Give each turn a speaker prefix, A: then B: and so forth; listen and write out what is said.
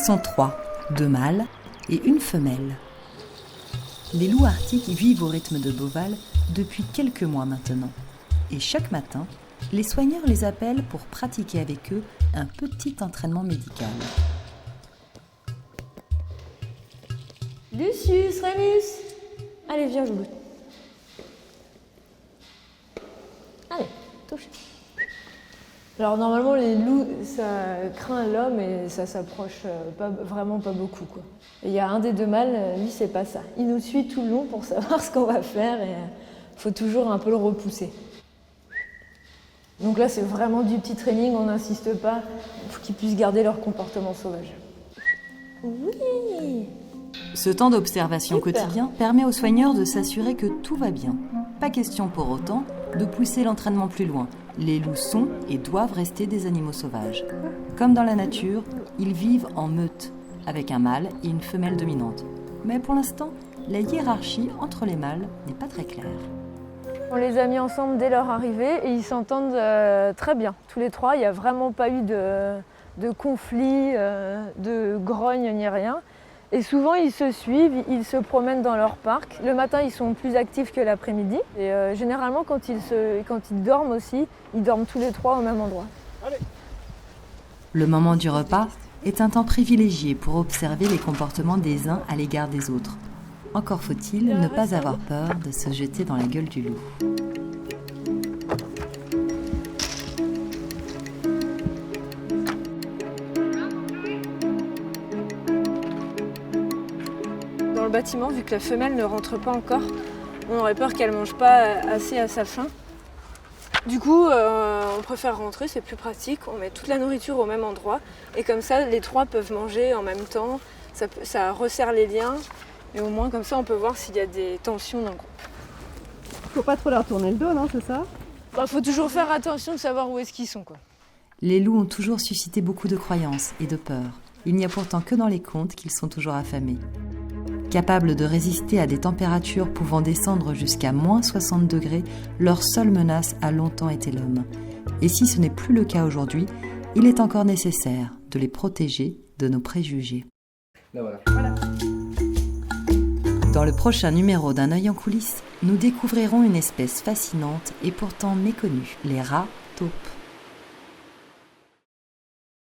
A: Ils sont 3, 2 mâles et une femelle. Les loups arctiques vivent au rythme de Beauval depuis quelques mois maintenant. Et chaque matin, les soigneurs les appellent pour pratiquer avec eux un petit entraînement médical.
B: Lucius, Rémus, allez, viens, Joulou. Allez, touche. Alors normalement les loups, ça craint l'homme et ça s'approche vraiment pas beaucoup, quoi. Il y a un des 2 mâles, lui c'est pas ça. Il nous suit tout le long pour savoir ce qu'on va faire et faut toujours un peu le repousser. Donc là c'est vraiment du petit training, on n'insiste pas, il faut qu'ils puissent garder leur comportement sauvage. Oui.
A: Ce temps d'observation quotidien permet aux soigneurs de s'assurer que tout va bien. Pas question pour autant de pousser l'entraînement plus loin. Les loups sont et doivent rester des animaux sauvages. Comme dans la nature, ils vivent en meute, avec un mâle et une femelle dominante. Mais pour l'instant, la hiérarchie entre les mâles n'est pas très claire.
B: On les a mis ensemble dès leur arrivée et ils s'entendent très bien. Tous les 3, il n'y a vraiment pas eu de conflit, de grogne ni rien. Et souvent, ils se suivent, ils se promènent dans leur parc. Le matin, ils sont plus actifs que l'après-midi. Et généralement, quand ils dorment aussi, ils dorment tous les 3 au même endroit.
A: Le moment du repas est un temps privilégié pour observer les comportements des uns à l'égard des autres. Encore faut-il ne pas avoir peur de se jeter dans la gueule du loup.
B: Dans le bâtiment, vu que la femelle ne rentre pas encore, on aurait peur qu'elle ne mange pas assez à sa faim. Du coup, on préfère rentrer, c'est plus pratique. On met toute la nourriture au même endroit. Et comme ça, les 3 peuvent manger en même temps. Ça resserre les liens. Et au moins, comme ça, on peut voir s'il y a des tensions dans le groupe.
C: Faut pas trop leur tourner le dos, non, c'est ça ?
B: Faut toujours faire attention de savoir où est-ce qu'ils sont, quoi.
A: Les loups ont toujours suscité beaucoup de croyances et de peurs. Il n'y a pourtant que dans les contes qu'ils sont toujours affamés. Capables de résister à des températures pouvant descendre jusqu'à moins 60 degrés, leur seule menace a longtemps été l'homme. Et si ce n'est plus le cas aujourd'hui, il est encore nécessaire de les protéger de nos préjugés.
D: Là, voilà.
A: Dans le prochain numéro d'Un œil en coulisses, nous découvrirons une espèce fascinante et pourtant méconnue, les rats taupes.